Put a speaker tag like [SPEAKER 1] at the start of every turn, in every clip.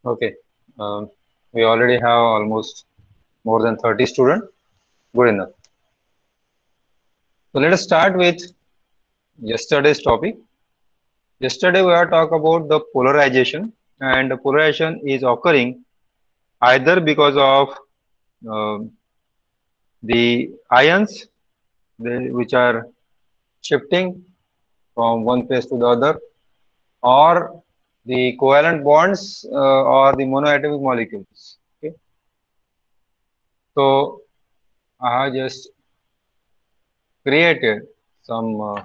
[SPEAKER 1] Okay. Um, we already have almost more than 30 students. Good enough. So let us start with yesterday's topic. Yesterday we are talk about the polarization, and the polarization is occurring either because of um the ions which are shifting from one place to the other, or the covalent bonds or the monoatomic molecules. Okay. So I have just created some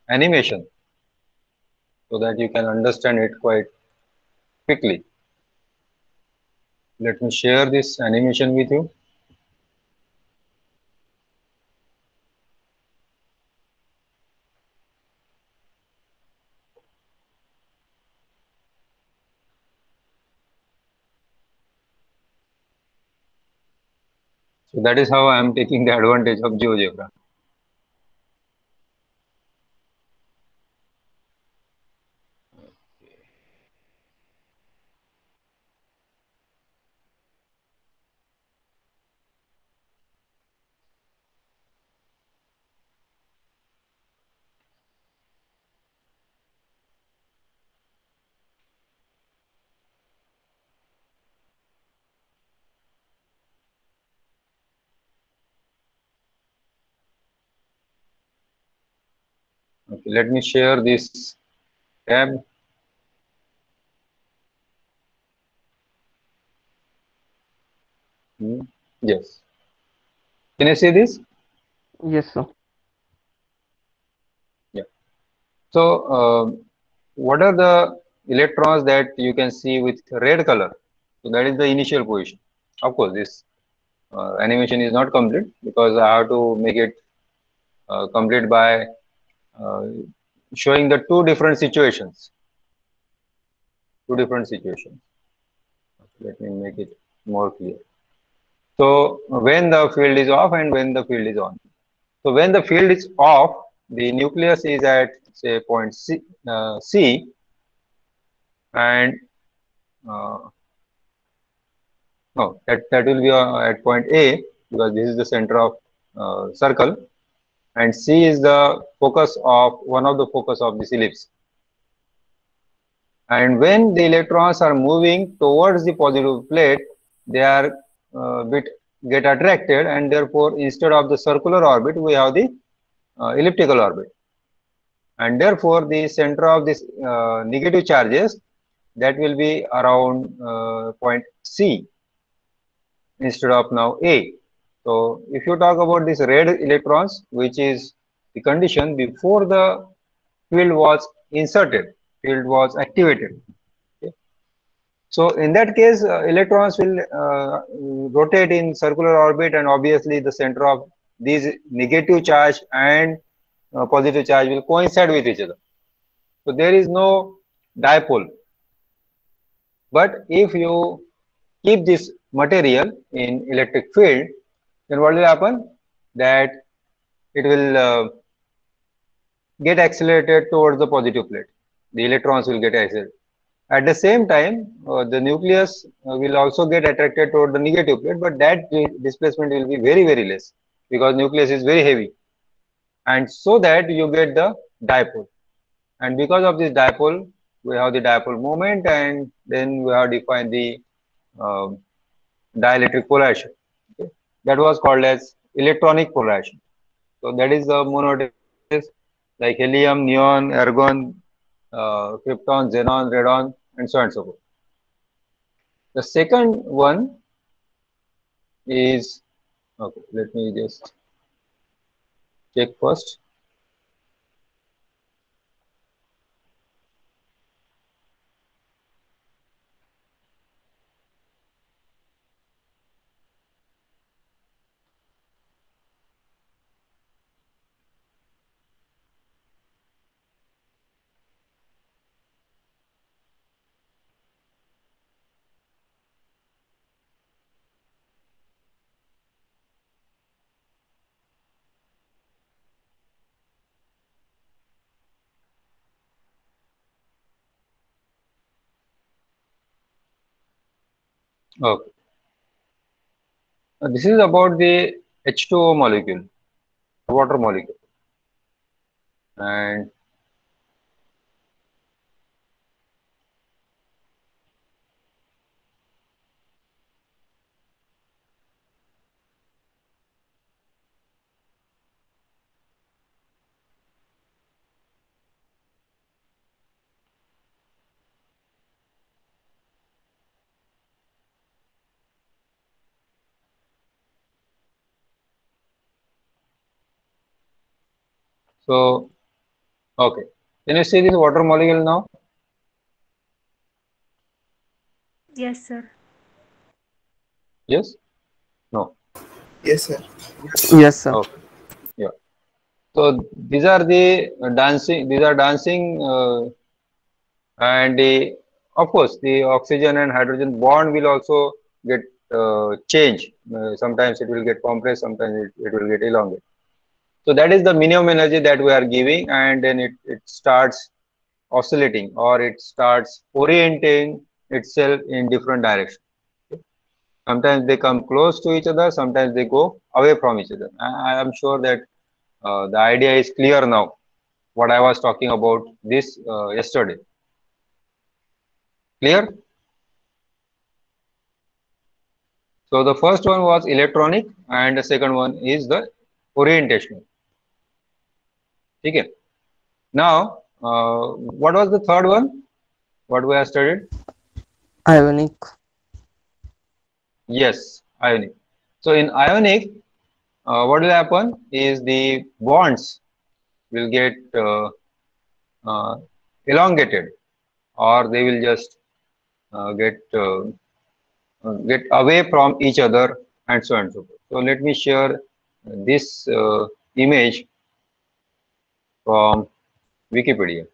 [SPEAKER 1] animation so that you can understand it quite quickly. Let me share this animation with you. So that is how I am taking the advantage of GeoGebra. Okay, let me share this tab. Hmm, yes. Can you see this?
[SPEAKER 2] Yes, sir.
[SPEAKER 1] Yeah. So, what are the electrons that you can see with red color? So that is the initial position. Of course, this animation is not complete because I have to make it complete by uh, showing the two different situations. Two different situations. Let me make it more clear. So when the field is off and when the field is on. So when the field is off, the nucleus is at say point C, and uh, no, that will be at point A because this is the center of circle, and C is the focus of one of the focus of this ellipse. And when the electrons are moving towards the positive plate, they are bit get attracted, and therefore instead of the circular orbit, we have the elliptical orbit, and therefore the center of this negative charges that will be around point C instead of now A. So if you talk about these red electrons, which is the condition before the field was inserted, field was activated. Okay. So in that case, electrons will rotate in circular orbit, and obviously the center of these negative charge and positive charge will coincide with each other. So there is no dipole. But if you keep this material in electric field, then what will happen? That it will get accelerated towards the positive plate. The electrons will get accelerated. At the same time, the nucleus will also get attracted toward the negative plate, but that displacement will be very, very less because nucleus is very heavy. And so that you get the dipole. And because of this dipole, we have the dipole moment, and then we have defined the um, dielectric polarization. Okay. That was called as electronic polarization. So that is the monoatomic like helium, neon, argon, krypton, xenon, radon, and so on and so forth. The second one is okay. Let me just check first. Okay. This is about the H2O molecule, water molecule. And so, okay. Can you see this water molecule now?
[SPEAKER 2] Yes, sir.
[SPEAKER 1] Yes? No.
[SPEAKER 3] Yes, sir.
[SPEAKER 4] Yes, sir.
[SPEAKER 1] Okay. Yeah. So these are the dancing. These are dancing, and of course the oxygen and hydrogen bond will also get change. Sometimes it will get compressed. Sometimes it will get elongated. So that is the minimum energy that we are giving, and then it starts oscillating, or it starts orienting itself in different directions. Sometimes they come close to each other, sometimes they go away from each other. I am sure that the idea is clear now, what I was talking about this yesterday. Clear? So the first one was electronic, and the second one is the orientational. Okay. Now, what was the third one? What we have studied?
[SPEAKER 4] Ionic.
[SPEAKER 1] Yes, ionic. So in ionic, what will happen is the bonds will uh, elongated, or they will just get away from each other, and so on and so forth. So let me share this image from Wikipedia.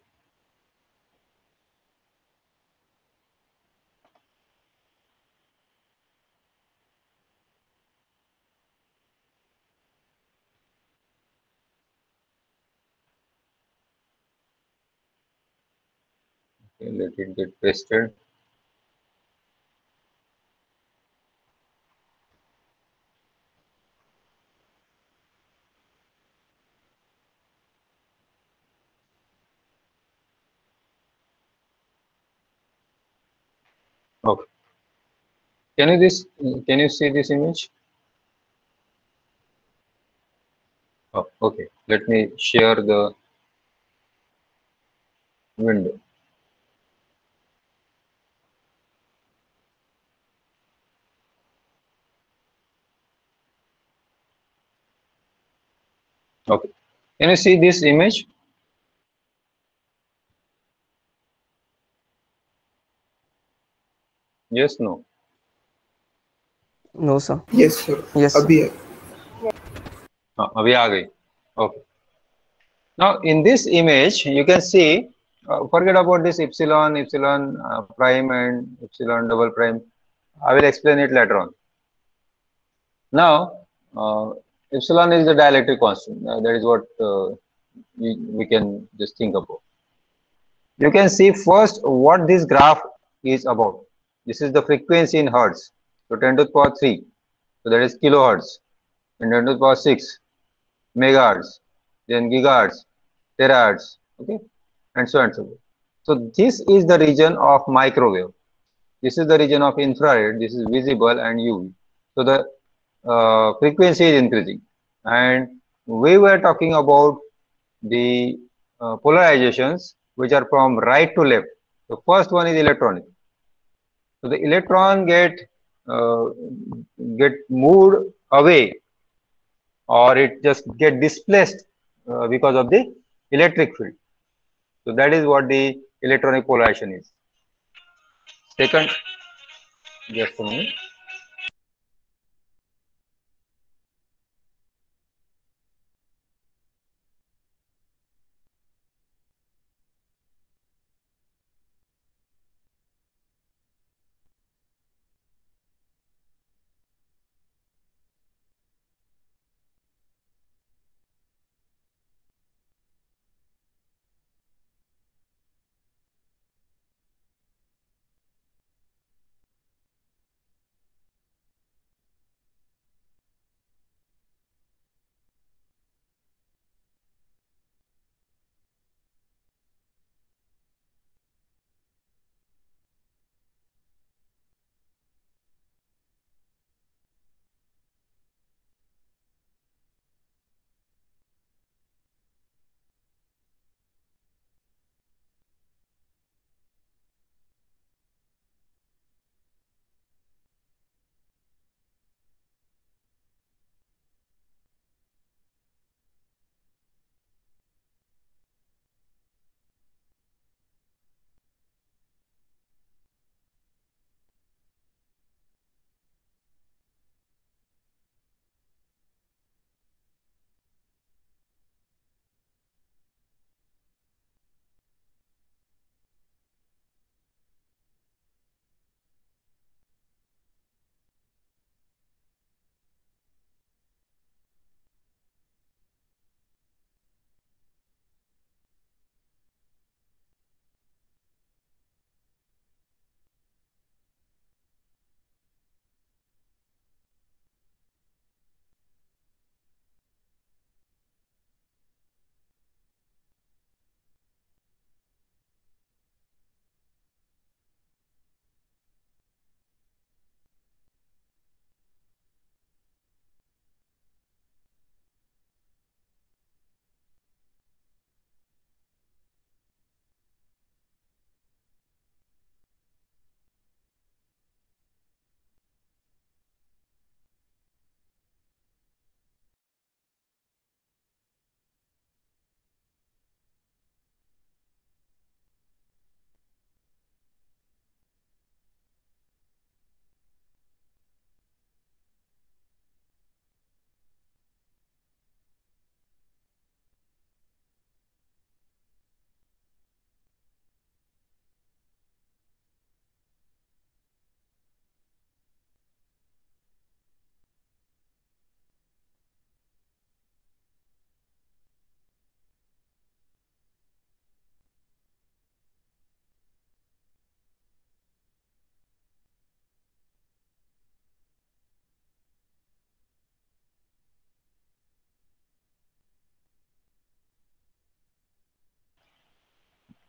[SPEAKER 1] Okay, let it get pasted. Okay. Can you see this image? Oh, okay. Let me share the window. Okay. Can you see this image? Yes, no.
[SPEAKER 4] No, sir.
[SPEAKER 3] Yes, sir.
[SPEAKER 4] Yes, sir.
[SPEAKER 3] Abhi.
[SPEAKER 1] हाँ, अभी आ गई. Okay. Now in this image, you can see. Forget about this epsilon, epsilon prime, and epsilon double prime. I will explain it later on. Now, epsilon is the dielectric constant. That is what we can just think about. You can see first what this graph is about. This is the frequency in hertz. So 10 to the power 3. So that is kilohertz. And 10 to the power 6 megahertz. Then gigahertz, terahertz. Okay. And so on and so forth. So this is the region of microwave. This is the region of infrared. This is visible and UV. So the frequency is increasing, and we were talking about the polarizations which are from right to left. The first one is electronic. So the electron uh, get moved away, or it just get displaced because of the electric field. So that is what the electronic polarization is. Second, just a minute.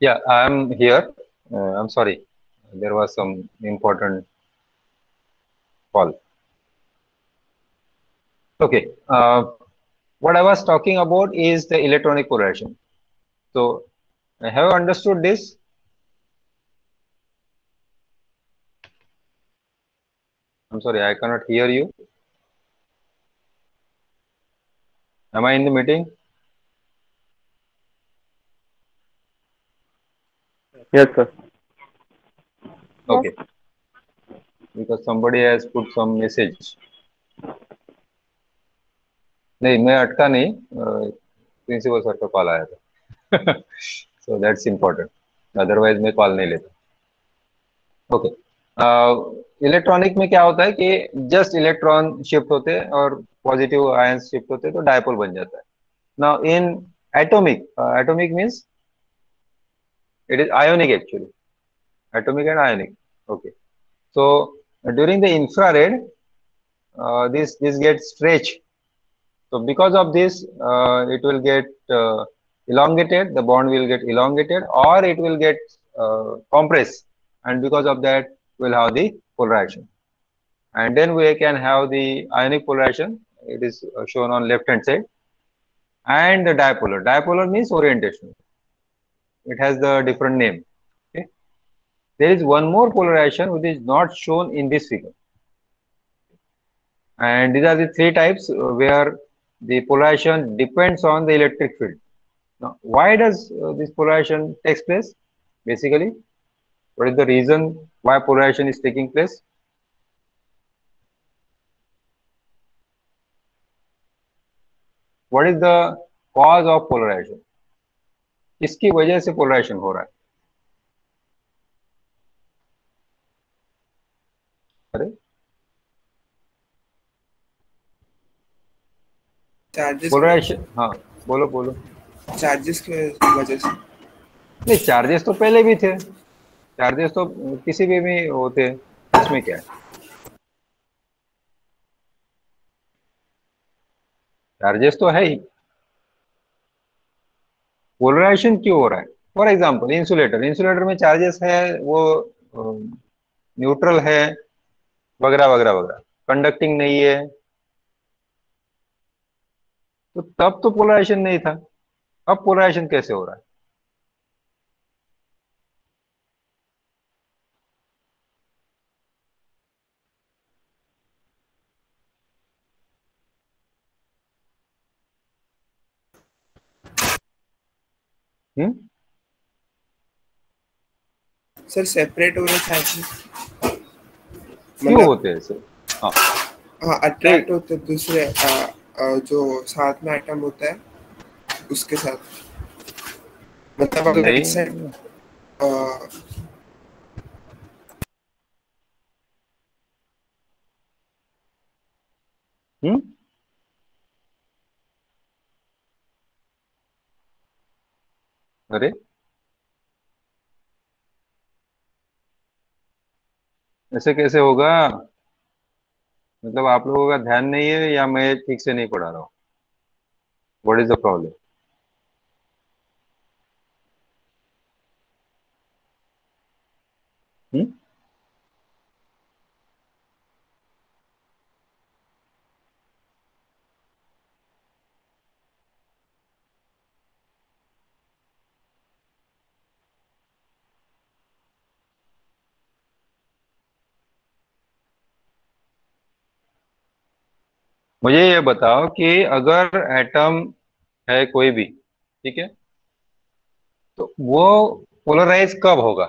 [SPEAKER 1] Yeah, I'm here. I'm sorry. There was some important call. Okay. What I was talking about is the electronic polarization. So, have you understood this? I'm sorry, I cannot hear you. Am I in the meeting?
[SPEAKER 4] Yes, sir.
[SPEAKER 1] Okay. Because somebody has put some message. नहीं, मैं अटका नहीं. Principal sir का call आया था. So that's important. Otherwise मैं call नहीं लेता. ओके. इलेक्ट्रॉनिक में क्या होता है कि जस्ट इलेक्ट्रॉन शिफ्ट होते हैं और पॉजिटिव आयंस शिफ्ट होते हैं तो डायपोल बन जाता है. Now in atomic means it is ionic actually, atomic and ionic. Okay, so during the infrared, this gets stretched. So because of this, it will get elongated. The bond will get elongated, or it will get compressed, and because of that, we'll have the polarization. And then we can have the ionic polarization. It is shown on left hand side, and the dipolar. Dipolar means orientation. It has the different name. Okay. There is one more polarization which is not shown in this figure. And these are the three types where the polarization depends on the electric field. Now, why does this polarization takes place? Basically, what is the reason why polarization is taking place? What is the cause of polarization? किसकी वजह से polarization हो रहा है? अरे
[SPEAKER 3] charges
[SPEAKER 1] polarization, हाँ बोलो बोलो.
[SPEAKER 3] चार्जेस की वजह से.
[SPEAKER 1] नहीं, चार्जेस तो पहले भी थे. चार्जेस तो किसी भी होते हैं. इसमें क्या है? चार्जेस तो है ही. पोलराइजेशन क्यों हो रहा है? फॉर एग्जांपल इंसुलेटर में चार्जेस है, वो न्यूट्रल है, वगैरह वगैरह वगैरह, कंडक्टिंग नहीं है, तो तब तो पोलराइजेशन नहीं था. अब पोलराइजेशन कैसे हो रहा है?
[SPEAKER 3] सर सेपरेट हो रहे चार्जेस
[SPEAKER 1] क्यों होते हैं सर? हाँ
[SPEAKER 3] हाँ अट्रैक्ट होते दूसरे जो साथ में एटम होता है उसके साथ. मतलब अगर एक साइड
[SPEAKER 1] अरे ऐसे कैसे होगा? मतलब आप लोगों का ध्यान नहीं है या मैं ठीक से नहीं पढ़ा रहा हूँ? What is the problem? मुझे ये बताओ कि अगर एटम है कोई भी, ठीक है, तो वो पोलराइज कब होगा?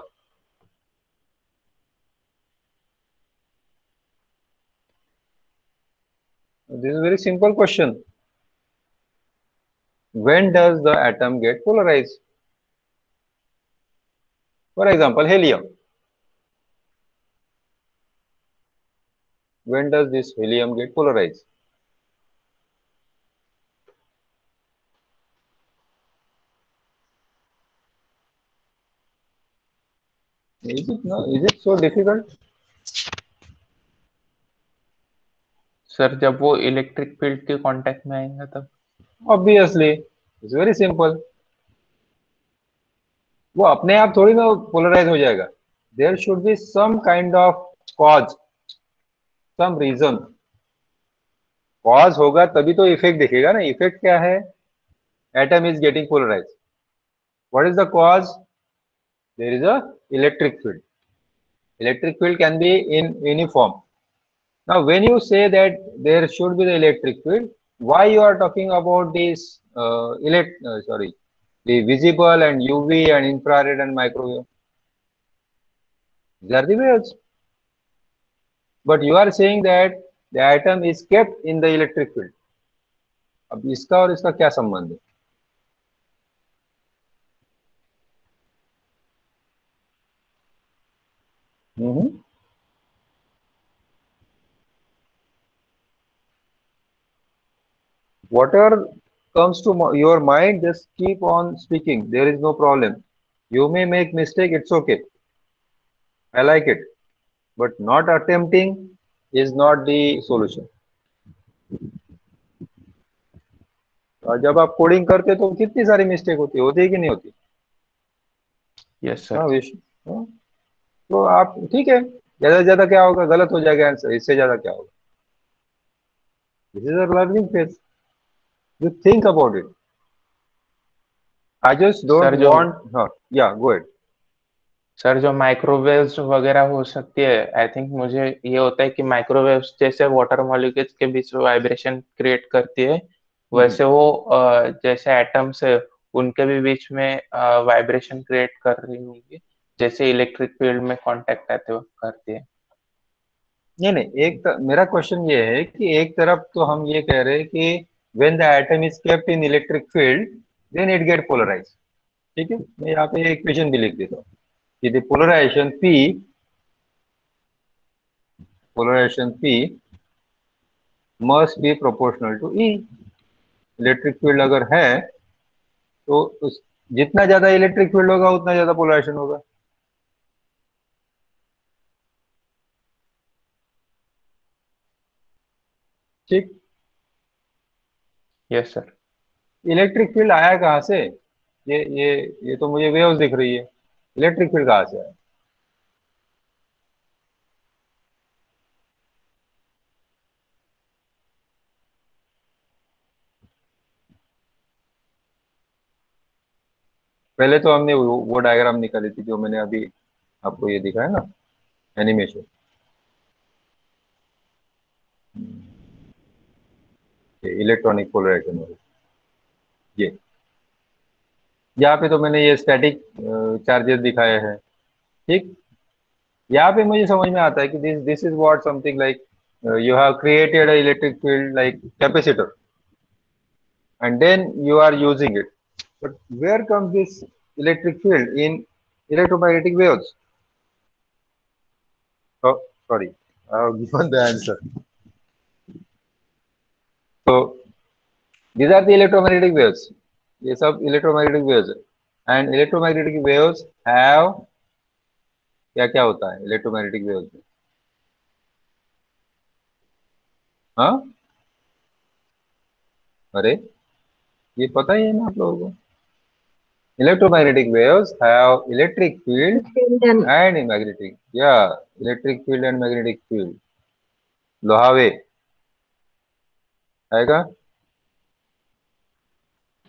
[SPEAKER 1] This is very simple question. When does the atom get polarized? For example, helium. When does this helium get polarized? Is it so difficult?
[SPEAKER 5] Sir जब वो इलेक्ट्रिक फील्ड के कांटेक्ट में आएंगे तब.
[SPEAKER 1] Obviously, it's very simple. वो अपने आप थोड़ी ना पोलराइज हो जाएगा. There should be some kind of cause, some reason. Cause होगा तभी तो इफेक्ट दिखेगा ना. इफेक्ट क्या है? Atom is getting polarise. What is the cause? There is a electric field. Electric field can be in uniform. Now, when you say that there should be the electric field, why you are talking about this the visible and UV and infrared and microwave? These are the waves. But you are saying that the atom is kept in the electric field. अब इसका और इसका क्या संबंध है? Whatever comes to your mind, just keep on speaking. There is no problem. You may make mistake, it's okay. I like it. But not attempting is not the solution. और जब आप कोडिंग करते तो कितनी सारी मिस्टेक होती है कि नहीं होती?
[SPEAKER 5] Yes sir.
[SPEAKER 1] हाँ विश. तो आप ठीक है, ज्यादा से ज्यादा क्या होगा? गलत हो जाएगा आंसर. इससे ज्यादा क्या होगा? This is a learning phase. You think about it. I just don't
[SPEAKER 5] Sir,
[SPEAKER 1] want. Yeah, go ahead.
[SPEAKER 5] Sir जो माइक्रोवेव्स वगैरह हो सकती है, आई थिंक मुझे ये होता है कि माइक्रोवेव्स जैसे वाटर मॉलिक्यूल्स के बीच में वाइब्रेशन क्रिएट करती है, वैसे वो जैसे एटम्स है उनके भी बीच में वाइब्रेशन क्रिएट कर रही होंगी, जैसे इलेक्ट्रिक फील्ड में कांटेक्ट आते वक्त करती है.
[SPEAKER 1] नहीं, मेरा क्वेश्चन ये है कि एक तरफ तो हम ये कह रहे हैं कि when the atom is kept in electric field, then it get polarized. ठीक है, मैं यहाँ पे इक्वेशन भी लिख देता हूँ कि the polarization P must be proportional to E. Electric field अगर है तो जितना ज्यादा इलेक्ट्रिक फील्ड होगा उतना ज्यादा पोलराइजेशन होगा. ठीक.
[SPEAKER 5] Yes sir.
[SPEAKER 1] इलेक्ट्रिक फील्ड आया कहाँ से? ये तो मुझे वेव्स दिख रही है. इलेक्ट्रिक फील्ड कहाँ से आया? पहले तो हमने वो डायग्राम निकाली थी जो मैंने अभी आपको ये दिखाया ना, एनिमेशन. इलेक्ट्रॉनिक पोलराइजेशन ये यहाँ पे तो मैंने ये स्टैटिक चार्जेस दिखाए हैं. ठीक. यहाँ पे मुझे समझ में आता है कि this is what something like you have created a electric field like capacitor and then you are using it. But where comes this electric field? In electromagnetic waves. Oh, sorry, I have given the answer. So these are the electromagnetic waves. ये सब electromagnetic waves है. And electromagnetic waves have क्या क्या होता है electromagnetic waves में? हाँ, अरे ये पता ही है ना आप लोगों को. Electromagnetic waves have electric field and magnetic. Yeah, electric field and magnetic field. लोहावे आएगा.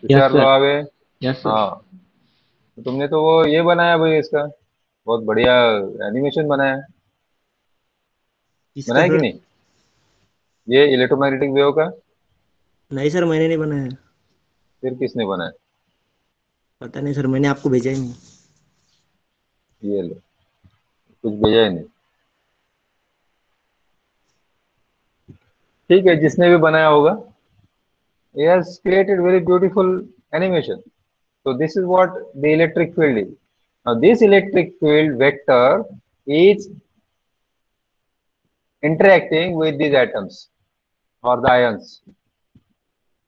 [SPEAKER 1] तुषार लोहावे.
[SPEAKER 4] यस
[SPEAKER 1] हाँ, तो तुमने तो वो ये बनाया भाई, इसका बहुत बढ़िया एनिमेशन बनाया. बनाया कि नहीं? ये इलेक्ट्रोमैग्नेटिक वेव का.
[SPEAKER 6] नहीं सर, मैंने नहीं बनाया.
[SPEAKER 1] फिर किसने बनाया?
[SPEAKER 6] पता नहीं सर, मैंने आपको भेजा ही नहीं.
[SPEAKER 1] ये लो, कुछ भेजा ही नहीं. ठीक है, जिसने भी बनाया होगा, he has created very beautiful animation. So this is what the electric field is. Now this electric field vector is interacting with these atoms or the ions,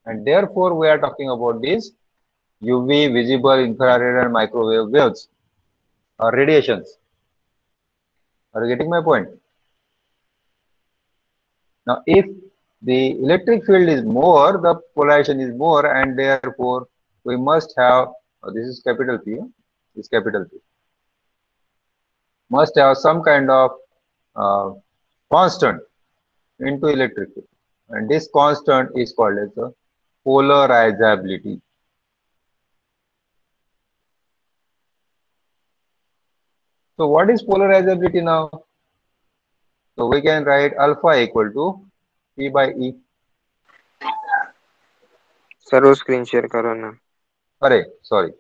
[SPEAKER 1] and therefore we are talking about these UV, visible, infrared and microwave waves or radiations. Are you getting my point? Now if the electric field is more, the polarization is more, and therefore we must have, this is capital P, is capital P, must have some kind of constant into electric field, and this constant is called as the polarizability. So what is polarizability now? So we can write alpha equal to P by E.
[SPEAKER 7] Sir वो screen share करो ना.
[SPEAKER 1] Array, sorry.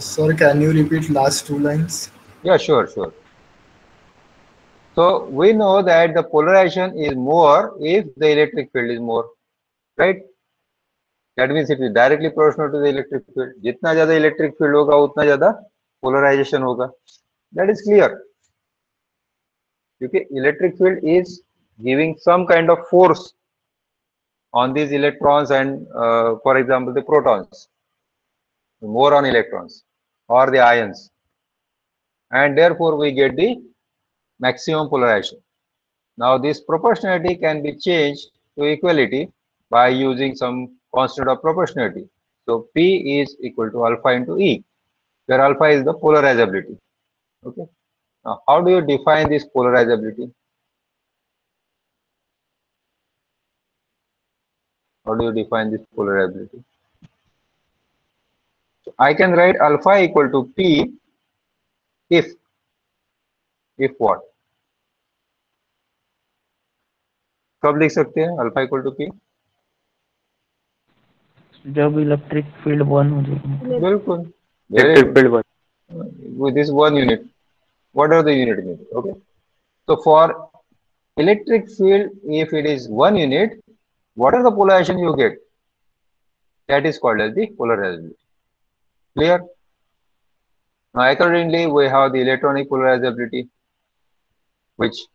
[SPEAKER 8] Sir, can you repeat last two lines?
[SPEAKER 1] Yeah, sure. So we know that the polarization is more if the electric field is more, right? That means it is directly proportional to the electric field. जितना ज़्यादा electric field होगा उतना ज़्यादा polarization होगा. That is clear. क्योंकि electric field is giving some kind of force on these electrons and, for example, the protons, more on electrons or the ions, and therefore we get the maximum polarization. Now this proportionality can be changed to equality by using some constant of proportionality. So P is equal to alpha into E, where alpha is the polarizability. Okay. Now how do you define this polarizability? How do you define this polarizability? So I can write alpha equal to P if what? कब लिख सकते हैं alpha equal to P?
[SPEAKER 9] जब electric field 1 हो जाएगी.
[SPEAKER 1] बिल्कुल.
[SPEAKER 7] Electric field 1.
[SPEAKER 1] With this one unit, what are the unit means? Okay. So for electric field, if it is 1 unit, what are the polarization you get? That is called as the polarizability. Clear? Now accordingly, we have the electronic polarizability, which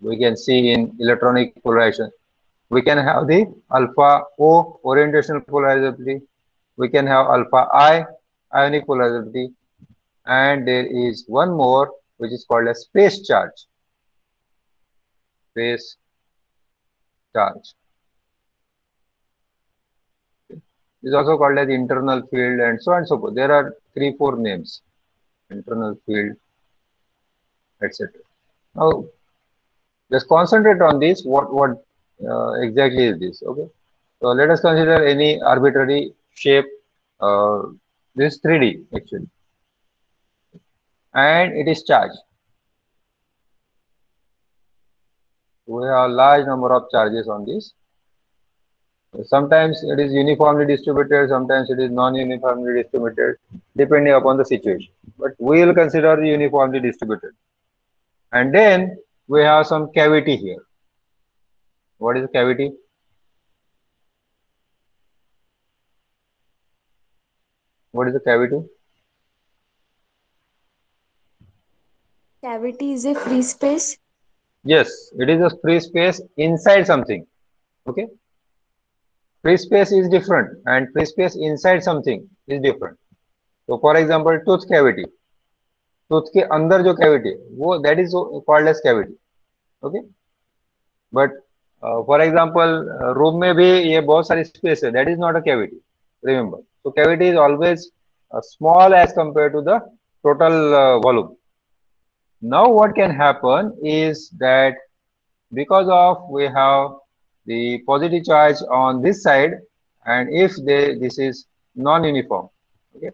[SPEAKER 1] we can see in electronic polarization. We can have the alpha O orientational polarizability. We can have alpha I ionic polarizability, and there is one more which is called as space charge. Space charge is also called as internal field, and so on and so forth. There are 3-4 names: internal field, etc. Now just concentrate on this. What exactly is this? Okay. So let us consider any arbitrary shape. This 3D actually, and it is charged. We have a large number of charges on this. Sometimes it is uniformly distributed, sometimes it is non-uniformly distributed, depending upon the situation. But we will consider the uniformly distributed. And then we have some cavity here. What is a cavity? What is a cavity?
[SPEAKER 2] Cavity is a free space.
[SPEAKER 1] Yes, it is a free space inside something. Okay. Free space is different, and free space inside something is different. So for example, tooth cavity. Tooth के अंदर जो cavity है, वो that is called as cavity. Okay. But for example, room में भी ये बहुत सारी space है. That is not a cavity. Remember. So cavity is always small as compared to the total volume. Now what can happen is that because of we have the positive charge on this side, and if this is non-uniform, okay,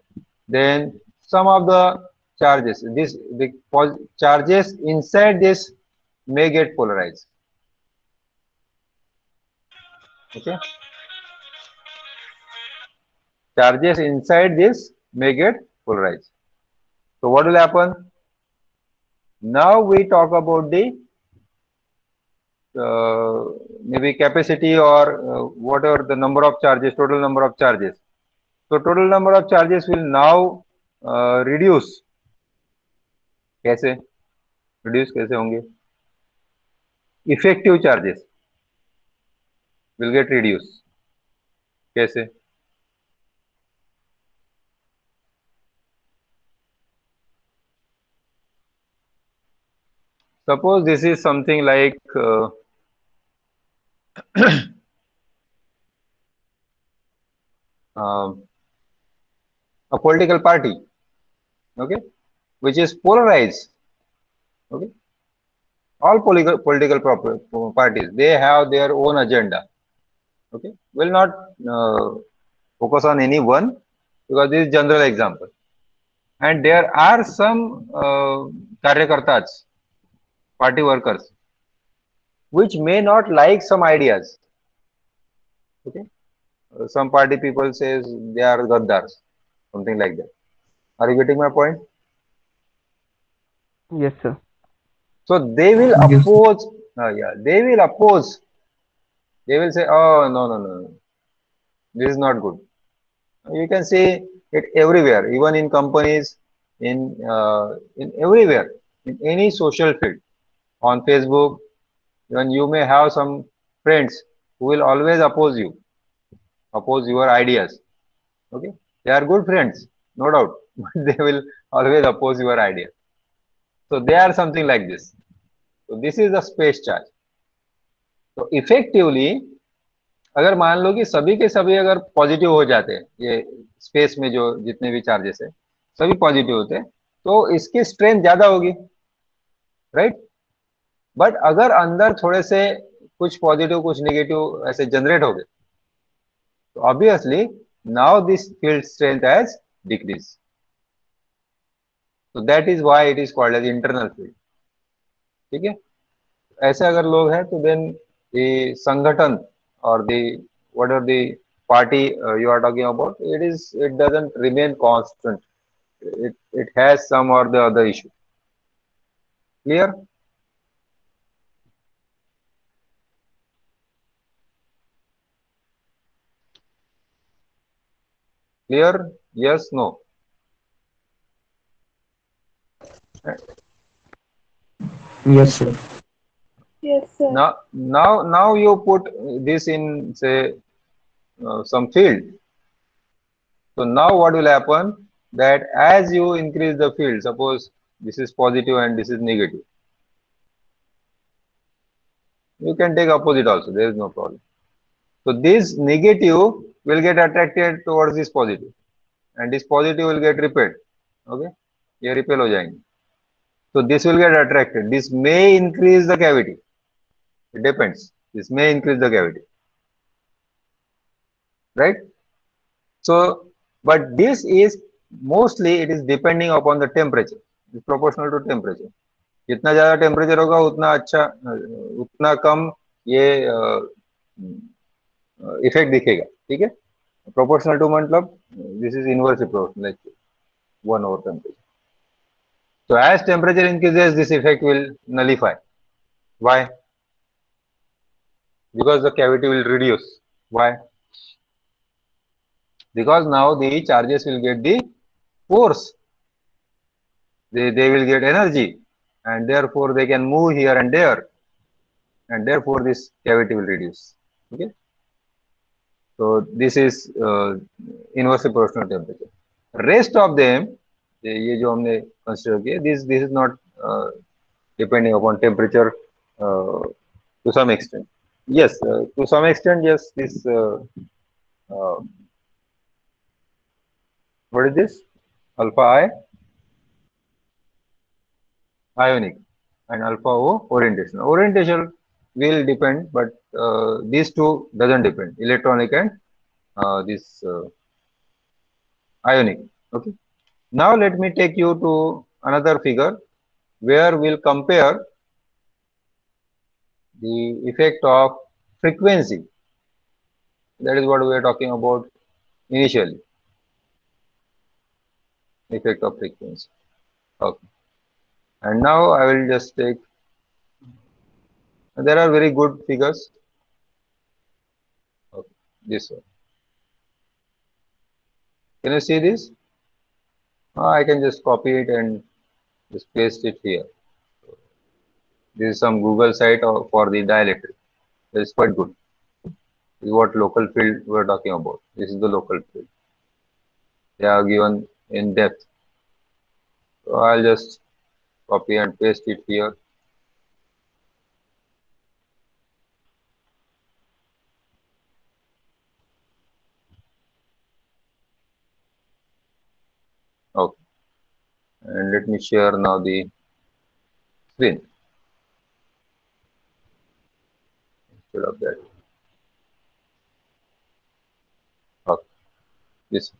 [SPEAKER 1] then some of the charges, the charges inside this may get polarized. Okay, charges inside this may get polarized. So what will happen? Now we talk about the maybe capacity or whatever the number of charges, total number of charges. So total number of charges will now reduce. कैसे? Reduce कैसे होंगे? Effective charges will get reduced. कैसे? Suppose this is something like a political party, okay, which is polarized, okay. All political parties, they have their own agenda, okay. Will not uh, focus on any one, because this is general example. And there are some karyakartas, party workers, which may not like some ideas, okay. Some party people says they are gaddars, something like that. Are you getting my point?
[SPEAKER 4] Yes, sir.
[SPEAKER 1] So they will
[SPEAKER 8] Yes.
[SPEAKER 1] oppose, yeah, they will oppose. They will say, oh, no, no, no, no, this is not good. You can see it everywhere, even in companies, in everywhere, in any social field, on Facebook. Even you may have some friends who will always oppose you, oppose your ideas. Okay, they are good friends, no doubt, but they will always oppose your idea. So they are something like this. So this is the space charge. तो effectively अगर मान लो कि सभी के सभी अगर positive हो जाते हैं, ये स्पेस में जो जितने भी चार्जेस है सभी पॉजिटिव होते हैं, तो इसकी स्ट्रेंथ ज्यादा होगी, राइट। बट अगर अंदर थोड़े से कुछ पॉजिटिव कुछ नेगेटिव ऐसे जनरेट हो गए, तो obviously now this field strength has decrease. तो that is why it is called as internal field. ठीक है, ऐसे अगर लोग हैं तो देन the संगठन or the whatever the party you are talking about, it doesn't remain constant. It has some or the other issue. Clear? Clear? Yes, no?
[SPEAKER 8] Yes, sir.
[SPEAKER 2] Yes, sir.
[SPEAKER 1] Now you put this in, say, some field. So now what will happen, that as you increase the field, suppose this is positive and this is negative, you can take opposite also, there is no problem. So this negative will get attracted towards this positive, and this positive will get repelled. Okay, ये repel हो जाएंगे. So this will get attracted. This may increase the cavity. It depends. This may increase the cavity, right? So, but this is mostly it is depending upon the temperature. It's proportional to temperature. जितना ज्यादा temperature होगा उतना अच्छा, उतना कम ये effect दिखेगा. ठीक है, प्रोपोर्शनल टू मतलब this is inversely proportional, like 1 over temperature. So as temperature increases, this effect will nullify. Why? Because the cavity will reduce. Why? Because now the charges will get the force, they will get energy, and therefore they can move here and there, and therefore this cavity will reduce. Okay, so this is inversely proportional temperature. Rest of them, ये जो हमने consider किया, this is not depending upon temperature to some extent. Yes, to some extent, yes. This what is this? Alpha I ionic and alpha O orientation. Orientation will depend, but these two doesn't depend. Electronic and this ionic. Okay. Now let me take you to another figure where we'll compare the effect of frequency. That is what we are talking about initially. Effect of frequency. Okay. And now I will just take, there are very good figures. Okay. This one. Can you see this? I can just copy it and just paste it here. This is some Google site for the dielectric. It's quite good. This is what local field we are talking about. This is the local field. They are given in depth. So I'll just copy and paste it here. Okay, and let me share now the screen instead of that. Okay, this.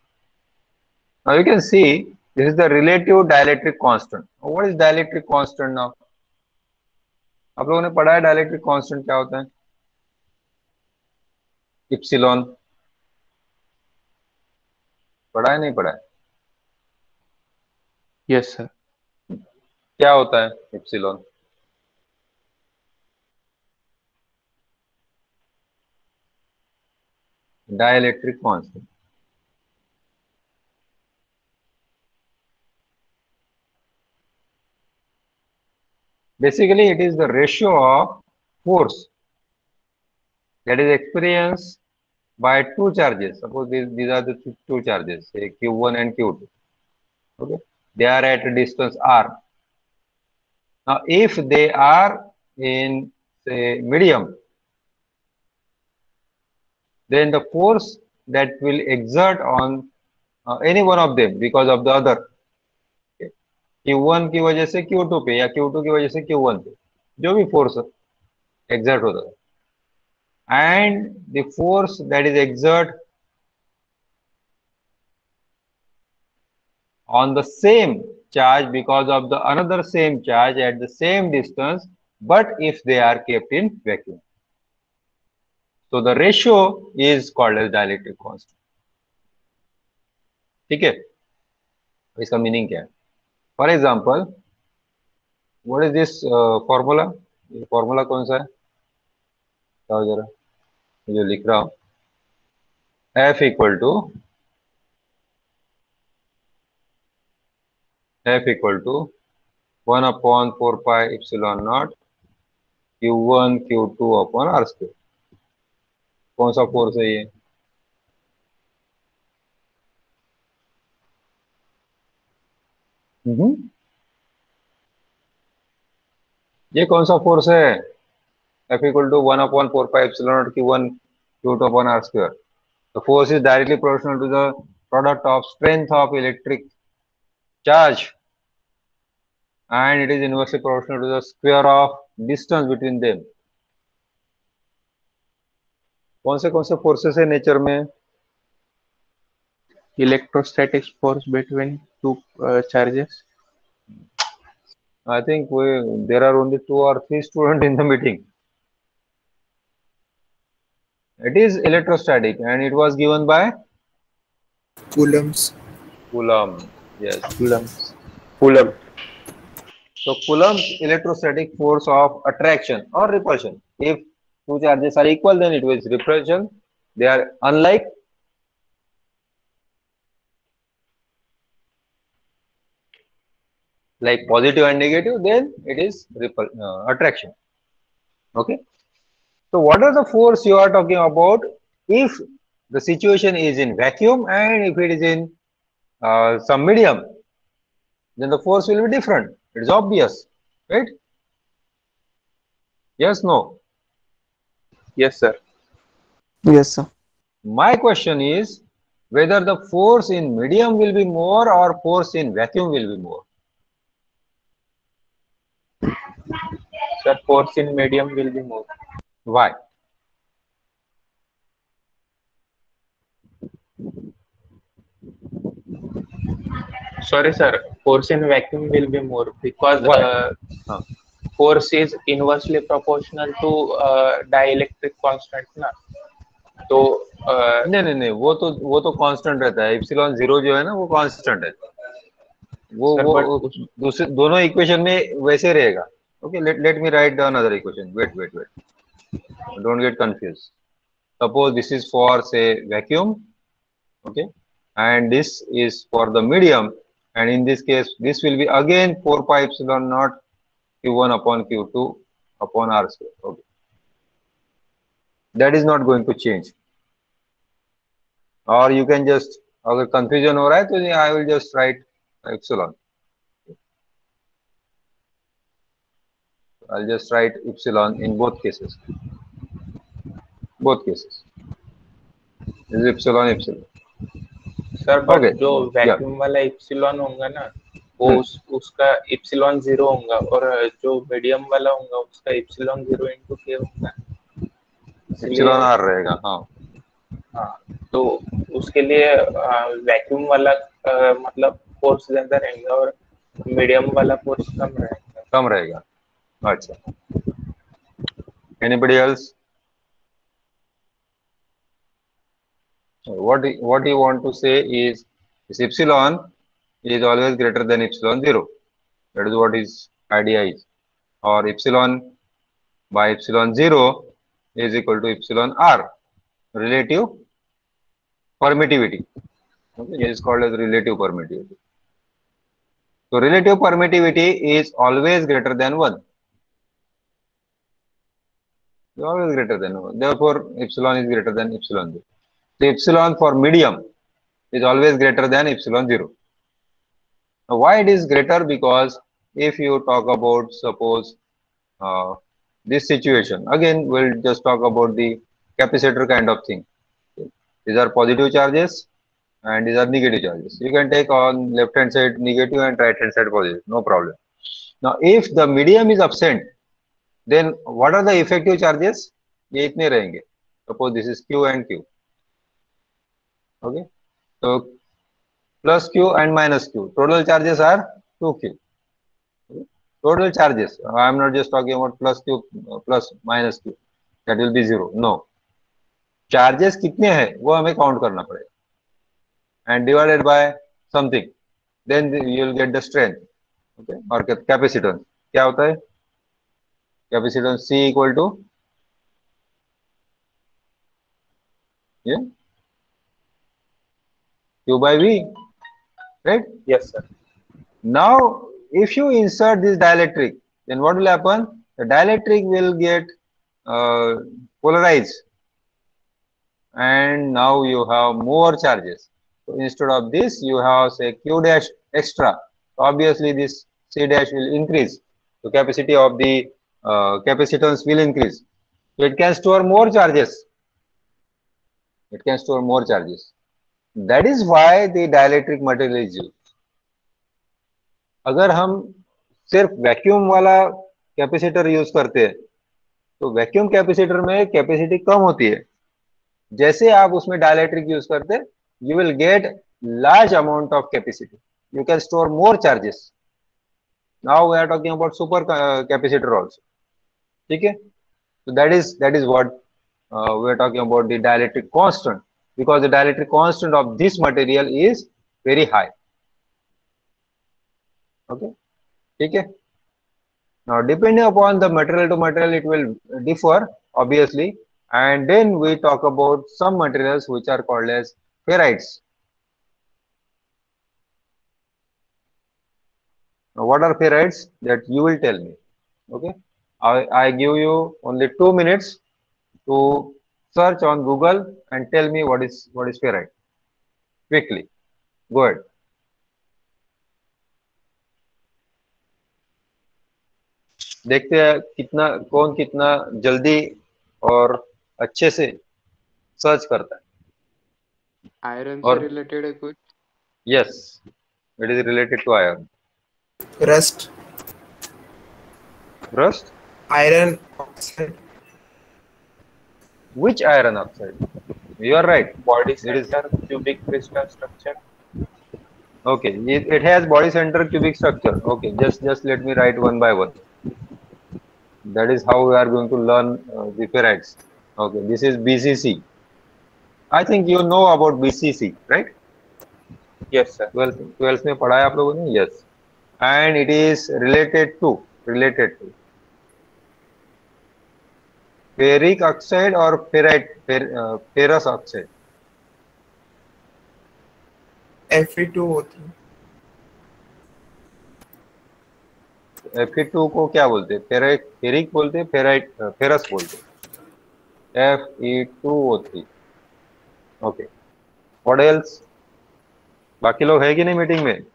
[SPEAKER 1] Now you can see this is the relative dielectric constant. What is dielectric constant now? आप लोगों ने पढ़ा है dielectric constant क्या होता है? Epsilon पढ़ा है नहीं पढ़ा है?
[SPEAKER 5] Yes sir.
[SPEAKER 1] क्या होता है epsilon? Dielectric constant. Basically, it is the ratio of force that is experienced by two charges. Suppose these are the two charges, say Q1 and Q2. Okay, they are at a distance r. Now, if they are in say medium, then the force that will exert on any one of them because of the other, okay, Q1 की वजह से Q2 पे या Q2 की वजह से Q1 पे जो भी फोर्स exert होता है, and the force that is exert on the same charge because of the another same charge at the same distance, but if they are kept in vacuum. So the ratio is called as dielectric constant. ठीक है, इसका meaning क्या है? For example, what is this formula? ये formula कौन सा है? बताओ जरा, जो लिख रहा हूं, F equal to 1 upon 4 pi epsilon naught Q1 Q2 upon R square. कौन सा फोर्स है ये? ये कौन सा फोर्स है? F equal to 1 upon 4 pi epsilon naught Q1 Q2 upon R square. The force is directly proportional to the product of strength of electric charge and it is inversely proportional to the square of distance between them. कौन से forces है nature में?
[SPEAKER 5] Electrostatic force between two charges.
[SPEAKER 1] I think there are only 2 or 3 students in the meeting. It is electrostatic and it was given by
[SPEAKER 3] Coulombs.
[SPEAKER 1] Coulomb. Yes.
[SPEAKER 7] Coulomb.
[SPEAKER 1] So Coulomb's electrostatic force of attraction or repulsion. If two charges are equal, then it is repulsion. They are unlike. Like positive and negative, then it is attraction. Okay. So what are the force you are talking about if the situation is in vacuum and if it is in some medium, then the force will be different. It's obvious, right? Yes, no?
[SPEAKER 5] Yes sir.
[SPEAKER 4] Yes, sir.
[SPEAKER 1] My question is whether the force in medium will be more or force in vacuum will be more.
[SPEAKER 5] Sir, force in medium will be more.
[SPEAKER 1] Why?
[SPEAKER 5] Sorry sir, force in vacuum will be more because force is inversely proportional to dielectric constant ना, तो
[SPEAKER 1] नहीं वो तो constant रहता है। Epsilon 0 जो है ना वो कांस्टेंट है, वो दूसरे दोनों इक्वेशन में वैसे रहेगा। Okay, let me write down other equation. Wait don't get confuse. Suppose this is for say vacuum, okay, and this is for the medium, and in this case this will be again 4 pi epsilon naught Q1 upon Q2 upon R square. Okay, that is not going to change. Or you can just, अगर confusion हो रहा है तो I will just write epsilon. I'll just write epsilon in both cases. Both cases. This is epsilon.
[SPEAKER 5] Sir but
[SPEAKER 1] Okay.
[SPEAKER 5] जो
[SPEAKER 1] Yeah.
[SPEAKER 5] Vacuum वाला epsilon होगा ना वो
[SPEAKER 1] हम्म।
[SPEAKER 5] उसका इप्सिलॉन 0 होगा और जो मीडियम वाला होगा उसका इप्सिलॉन 0 इंटू के होगा।
[SPEAKER 1] एप्सिलॉन आर रहेगा। हाँ
[SPEAKER 5] हाँ तो उसके लिए वैक्यूम वाला मतलब फोर्स ज्यादा रहेगा और मीडियम वाला फोर्स कम रहेगा।
[SPEAKER 1] कम रहेगा। अच्छा, anybody else? what you want to say is this epsilon is always greater than epsilon 0. That is what his idea is. Or epsilon by epsilon 0 is equal to epsilon r, relative permittivity. Okay, it is called as relative permittivity. So relative permittivity is always greater than 1. Always greater than 1. Therefore, epsilon is greater than epsilon 0. So epsilon for medium is always greater than epsilon 0. Now, why it is greater? Because if you talk about, suppose, this situation, again, we'll just talk about the capacitor kind of thing. These are positive charges and these are negative charges. You can take on left hand side negative and right hand side positive, no problem. Now, if the medium is absent, then what are the effective charges? ये इतने रहेंगे. Suppose this is Q and Q. Okay. So plus Q and minus Q. Total charges are 2Q. Total charges. I am not just talking about plus Q, plus minus Q. That will be 0. No. Charges कितने हैं वो हमें count करना पड़ेगा. And divided by something. Then you will get the strength. Okay. और capacitance. क्या होता है? Capacitance C equal to, yeah, Q by V. Right?
[SPEAKER 5] Yes sir.
[SPEAKER 1] Now, if you insert this dielectric, then what will happen? The dielectric will get polarized, and now you have more charges. So instead of this, you have say Q dash extra. So obviously, this C dash will increase. The capacity of the capacitance will increase. So it can store more charges. It can store more charges. That is why the dielectric material is used. अगर हम सिर्फ vacuum वाला capacitor use करते हैं तो vacuum capacitor में capacity कम होती है. जैसे आप उसमें डाइलेक्ट्रिक यूज करते हैं you will get large amount of capacity. You can store more charges. Now we are talking about super capacitor also. ठीक है. So that is what we are talking about the dielectric constant, because the dielectric constant of this material is very high. Okay. ठीक है. Now depending upon the material to material it will differ obviously, and then we talk about some materials which are called as ferrites. Now what are ferrites? That you will tell me. Okay. I give you only 2 minutes to search on Google and tell me what is ferrite. Quickly. Go ahead. देखते हैं कितना कौन कितना जल्दी और अच्छे से search करता है.
[SPEAKER 10] आयरन से रिलेटेड है कुछ?
[SPEAKER 1] Yes, it is related to iron.
[SPEAKER 3] Rust.
[SPEAKER 1] Rust?
[SPEAKER 3] Iron oxide.
[SPEAKER 1] Which iron oxide? You are right.
[SPEAKER 5] Body center cubic crystal structure.
[SPEAKER 1] Okay, it has body center cubic structure. Okay, just let me write one by one. That is how we are going to learn the ferrites. Okay, this is BCC. I think you know about BCC, right?
[SPEAKER 5] Yes sir.
[SPEAKER 1] 12th में पढ़ा है आप लोगों ने? Yes. And it is related to ferric oxide or ferrous oxide.
[SPEAKER 3] Fe2 होती है.
[SPEAKER 1] Fe2 को क्या बोलते हैं? फेरिक बोलते हैं, फेरस बोलते हैं. Fe2O3. ओके. What else? बाकी लोग है कि नहीं मीटिंग में?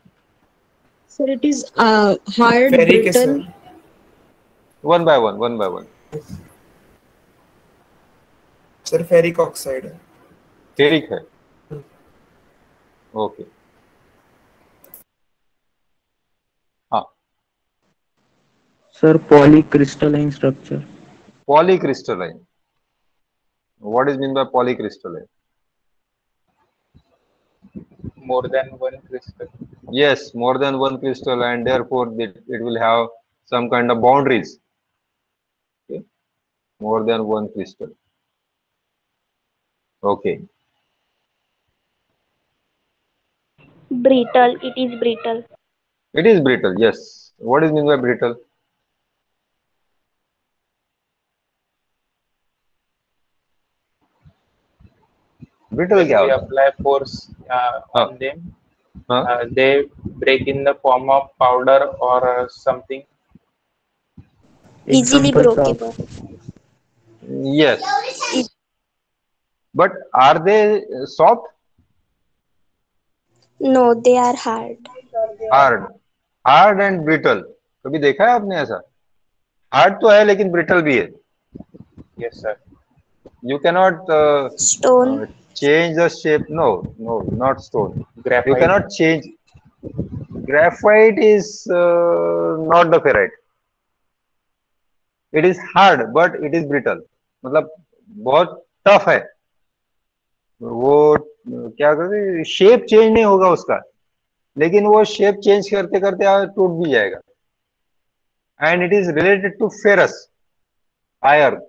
[SPEAKER 2] Sir, it is hard
[SPEAKER 3] ferric है
[SPEAKER 2] brittle.
[SPEAKER 3] Sir.
[SPEAKER 1] one by one.
[SPEAKER 3] Sir ferric oxide है.
[SPEAKER 1] फेरिक है. ओके, हाँ,
[SPEAKER 9] sir polycrystalline structure.
[SPEAKER 1] Polycrystalline, what is mean by polycrystalline?
[SPEAKER 5] More than one crystal.
[SPEAKER 1] Yes, more than one crystal, and therefore it will have some kind of boundaries. Okay, more than one crystal. Okay,
[SPEAKER 11] Brittle. It is brittle.
[SPEAKER 1] it is brittle. Yes, what is mean by brittle? Brittle
[SPEAKER 5] When
[SPEAKER 1] क्या
[SPEAKER 5] we
[SPEAKER 1] होता है?
[SPEAKER 5] apply force
[SPEAKER 1] हाँ,
[SPEAKER 5] on them,
[SPEAKER 1] हाँ,
[SPEAKER 5] they break in the form of powder or something.
[SPEAKER 2] Easily
[SPEAKER 9] Examples
[SPEAKER 2] breakable.
[SPEAKER 1] yes, but are they soft?
[SPEAKER 2] No, they are hard.
[SPEAKER 1] Hard, hard and brittle. कभी देखा है आपने ऐसा? हार्ड तो है लेकिन ब्रिटल भी है.
[SPEAKER 5] Yes, sir.
[SPEAKER 1] You cannot
[SPEAKER 2] Stone.
[SPEAKER 1] change the shape. No, no, not stone. You
[SPEAKER 5] Graphite.
[SPEAKER 1] cannot change. Graphite is not the ferrite. It is hard but it is brittle. मतलब बहुत टफ है वो. क्या करते, शेप चेंज नहीं होगा उसका, लेकिन वो शेप चेंज करते करते टूट भी जाएगा. And it is related to ferrous, iron.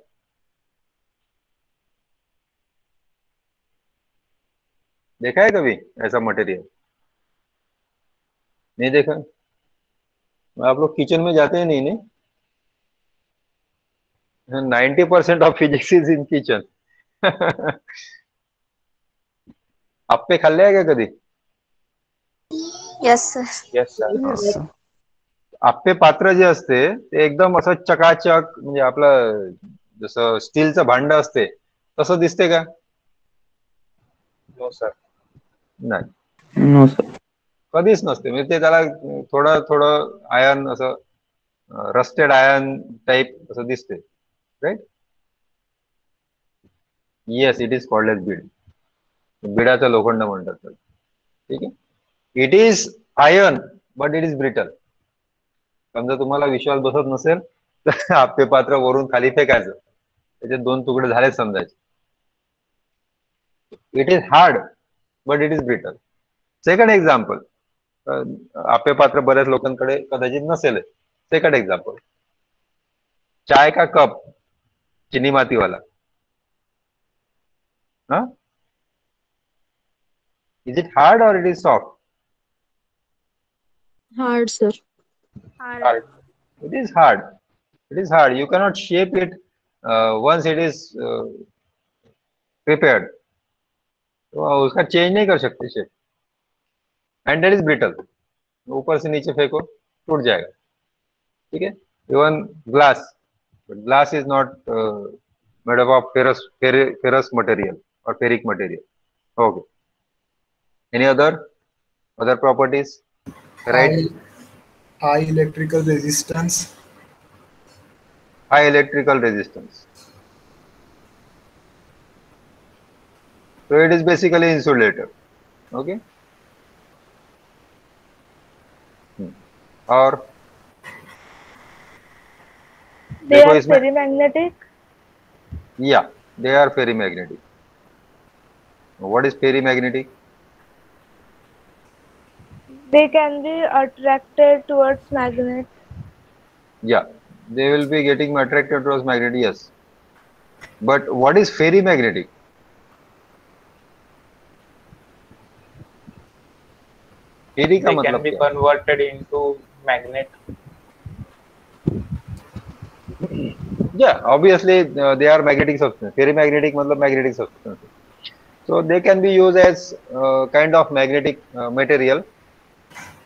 [SPEAKER 1] देखा है कभी ऐसा मटेरियल? नहीं देखा? आप लोग किचन में जाते हैं नहीं? 90% of physics is in kitchen. आप्पे खाल्ले आहे का कधी?
[SPEAKER 2] Yes, sir.
[SPEAKER 5] Yes, sir.
[SPEAKER 4] Yes, sir.
[SPEAKER 1] आप्पे पात्र जे असते ते एकदम असं चकाचक, म्हणजे आपलं जसं स्टीलचं भांड असते तसं दिसते का?
[SPEAKER 5] No, sir.
[SPEAKER 1] नाही,
[SPEAKER 9] नो सर.
[SPEAKER 1] कधीच नसते. म्हणजे ते त्याला थोडं थोडं आयर्न असं रस्टेड आयर्न टाइप असं दिसते, right? Yes, it is called as बीड. बिडाचं लोखंड म्हणतात त्याला. ठीक आहे. It is iron but it is brittle. समजा तुम्हाला विश्वास बसत नसेल तर आप्पे पात्र वरून खाली फेकायचं, त्याचे 2 तुकडे झाले समजायचे. It is hard but it is brittle. Second example, आप्पे पात्र बऱ्याच लोकांकडे कदाचित नसेल. सेकंड एक्झाम्पल, चाय का कप चिनी माती वाला, हाँ, इज इट हार्ड और it is soft?
[SPEAKER 2] Hard, sir.
[SPEAKER 5] Hard.
[SPEAKER 1] It is hard. It is hard. You cannot shape it once it is prepared. तो उसका चेंज नहीं कर सकते shape. And that is brittle. ऊपर से नीचे फेंको टूट जाएगा. ठीक है. Even glass, but glass is not made up of ferrous material or ferric material. Okay. Any other properties? Right.
[SPEAKER 3] High electrical resistance.
[SPEAKER 1] High electrical resistance. So it is basically insulator. Okay. Or
[SPEAKER 11] They are ferrimagnetic.
[SPEAKER 1] Yeah, they are ferrimagnetic. What is ferrimagnetic?
[SPEAKER 11] They can be attracted towards magnet.
[SPEAKER 1] Yeah, they will be getting attracted towards magnet. Yes, but what is ferrimagnetic? Ferri का
[SPEAKER 5] They
[SPEAKER 1] मतलब
[SPEAKER 5] can be
[SPEAKER 1] क्या है?
[SPEAKER 5] converted into magnet.
[SPEAKER 1] Yeah, obviously they are magnetic substance. Ferrimagnetic मतलब magnetic substance. So they can be used as kind of magnetic material.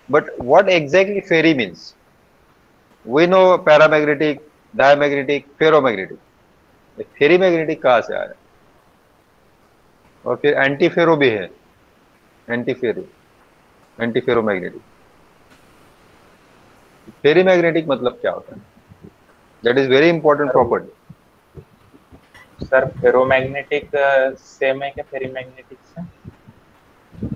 [SPEAKER 1] But what exactly ferri means? We know paramagnetic, diamagnetic, ferromagnetic. फेरीमैग्नेटिक कहाँ से आया? और फिर anti फेरो भी है. Anti ferromagnetic. फेरीमैग्नेटिक मतलब क्या होता है? That is very important property.
[SPEAKER 5] Sir ferromagnetic same है क्या फेरीमैग्नेटिक से?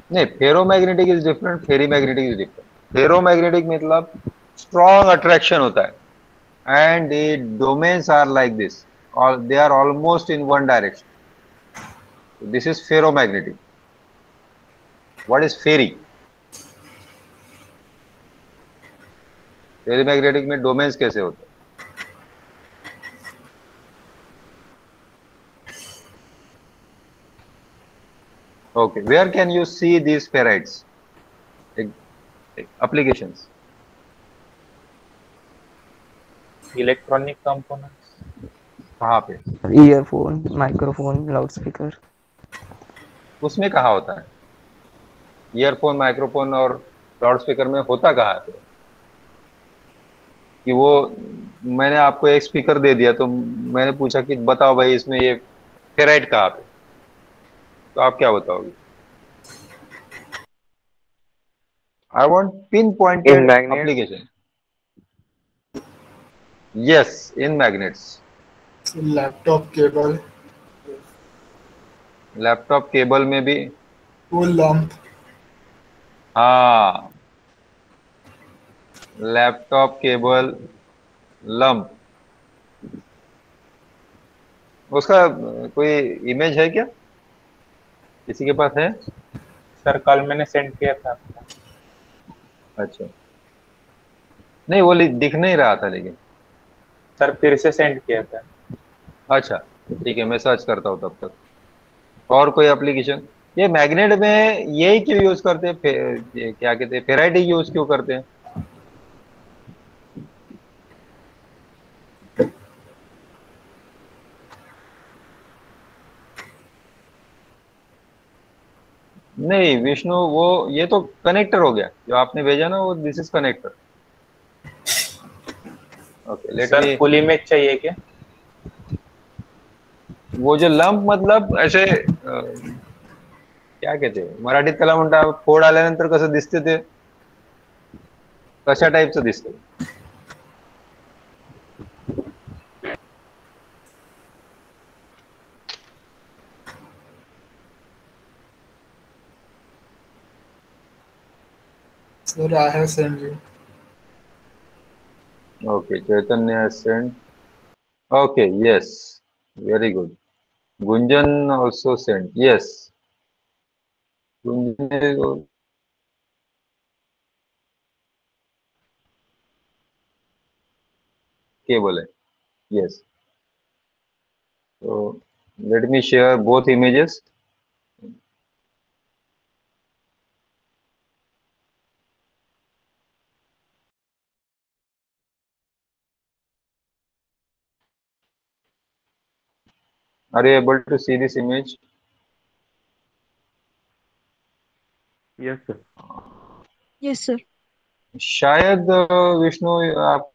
[SPEAKER 1] नहीं, ferromagnetic is different, ferrimagnetic is different. Ferromagnetic मतलब स्ट्रॉन्ग अट्रैक्शन होता है, and the domains are like this, or they are almost in one direction. This is ferromagnetic. What is ferry? फेरीमैग्नेटिक में domains कैसे होते हैं? Okay, where can you see these ferrites? Applications.
[SPEAKER 5] Electronic components.
[SPEAKER 1] कहाँ पे?
[SPEAKER 9] Earphone, microphone, loudspeaker.
[SPEAKER 1] उसमें कहाँ होता है? ईयरफोन, माइक्रोफोन और लाउड स्पीकर में होता कहाँ है? कि वो मैंने आपको एक स्पीकर दे दिया, तो मैंने पूछा कि बताओ भाई इसमें ये फेराइट कहाँ पे, तो आप क्या बताओगे? I want pin pointed application. Yes, in magnets.
[SPEAKER 12] Laptop cable.
[SPEAKER 1] Laptop cable में भी
[SPEAKER 12] वो लंप।
[SPEAKER 1] हाँ, लैपटॉप केबल लंप। उसका कोई इमेज है क्या? किसी के पास है?
[SPEAKER 5] सर कल मैंने सेंड किया था आपको।
[SPEAKER 1] अच्छा, नहीं वो दिख नहीं रहा था, लेकिन
[SPEAKER 5] सर फिर से सेंड किया था।
[SPEAKER 1] अच्छा ठीक है, मैं सर्च करता हूँ तब तक। और कोई एप्लीकेशन? ये मैग्नेट में यही क्यों यूज करते हैं? क्या कहते हैं, फेराइट यूज क्यों करते हैं? नहीं विष्णु, वो ये तो कनेक्टर हो गया जो आपने भेजा ना, वो this is connector. Okay, let me.
[SPEAKER 5] Full image चाहिए क्या?
[SPEAKER 1] वो जो लंप मतलब ऐसे क्या कहते हैं मराठीत त्याला म्हणतात, फोड आल्यानंतर कसं दिसते ते, कशा टाईपचं दिसतं?
[SPEAKER 12] Sir, I have sent you.
[SPEAKER 1] Okay, Chaitanya has sent. Okay, yes, very good. Gunjan also sent. Yes. Gunjan cable है. Yes. So let me share both images. Are you able to see this image?
[SPEAKER 7] Yes, sir.
[SPEAKER 2] Yes, sir.
[SPEAKER 1] शायद विष्णु आप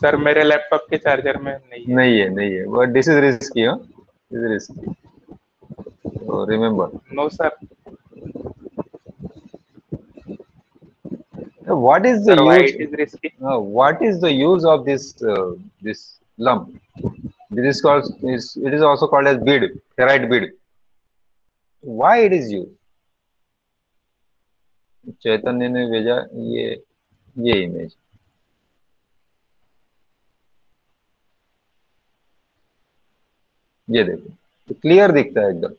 [SPEAKER 5] sir मेरे laptop के charger में नहीं है।
[SPEAKER 1] नहीं है, बट दिस इज रिस्की। हाँ, this is risky, so remember.
[SPEAKER 5] No sir.
[SPEAKER 1] What is the
[SPEAKER 5] Sir, why
[SPEAKER 1] use?
[SPEAKER 5] it is risky?
[SPEAKER 1] What is the use of this lump? This is called it is also called as bead, ferrite bead. Why it is used? चैतन्य ने भेजा ये image. ये देखो, तो clear दिखता है एकदम,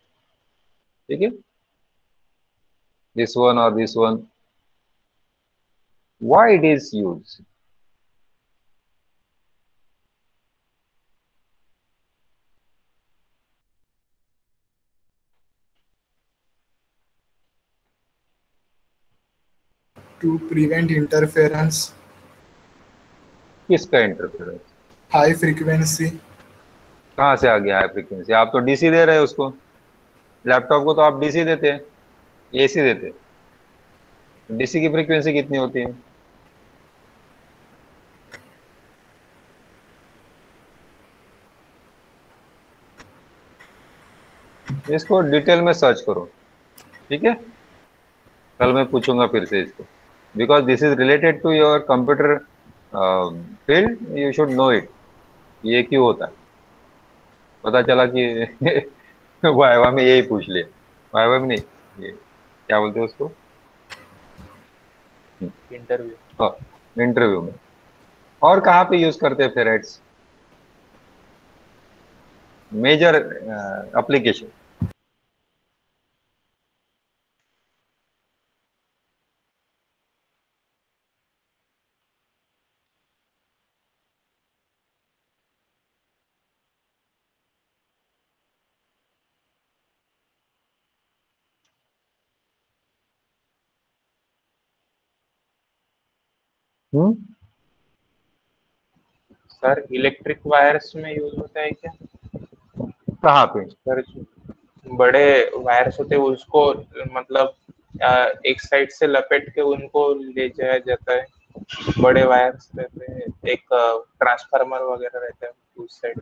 [SPEAKER 1] ठीक है? दिस वन और this one, why it is used?
[SPEAKER 12] To prevent interference.
[SPEAKER 1] किसका इंटरफेरेंस?
[SPEAKER 12] High frequency.
[SPEAKER 1] कहाँ से आ गया हाई फ्रीक्वेंसी? आप तो डीसी दे रहे हैं उसको। लैपटॉप को तो आप डीसी देते हैं, एसी देते हैं। डीसी की फ्रीक्वेंसी कितनी होती है? इसको डिटेल में सर्च करो, ठीक है? कल मैं पूछूंगा फिर से इसको, because this is related to your computer field, you should know it. ये क्यों होता है? पता चला कि वाइवा में यही पूछ लिया, वाइवा में नहीं, ये क्या बोलते हैं उसको,
[SPEAKER 5] इंटरव्यू,
[SPEAKER 1] इंटरव्यू में। और कहाँ पे यूज करते हैं ferrites, major application?
[SPEAKER 5] Sir electric wires में यूज होता है क्या?
[SPEAKER 1] कहाँ पे?
[SPEAKER 5] सर बड़े वायर्स होते हैं उसको मतलब एक साइड से लपेट के उनको ले जाया जाता है, बड़े वायर्स रहते हैं, एक ट्रांसफार्मर वगैरह रहता है उस साइड।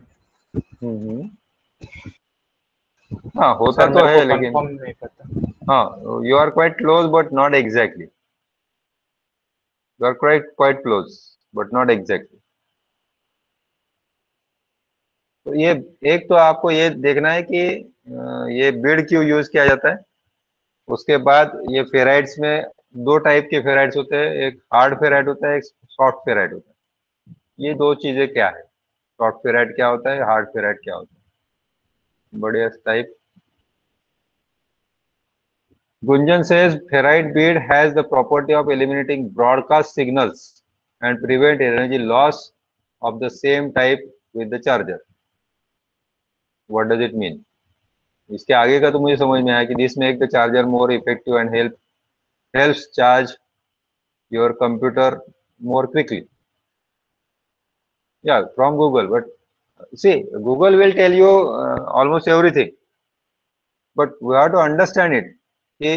[SPEAKER 1] हाँ होता तो है, लेकिन
[SPEAKER 5] नहीं पता।
[SPEAKER 1] हाँ, you are quite close but not exactly, you are quite close but not exactly. तो ये एक तो आपको ये देखना है कि ये बिड क्यों यूज किया जाता है। उसके बाद ये फेराइड्स में दो टाइप के फेराइड्स होते हैं, एक हार्ड फेराइड होता है, एक सॉफ्ट फेराइड होता है। ये दो चीजें क्या है, सॉफ्ट फेराइड क्या होता है, हार्ड फेराइड क्या होता है। बढ़िया type. Gunjan says ferrite bead has the property of eliminating broadcast signals and prevent energy loss of the same type with the charger. What does it mean? इसके आगे का तो मुझे समझ में आया कि this make the charger more effective and helps charge your computer more quickly. Yeah, from Google, but see, Google will tell you almost everything, but we have to understand it. कि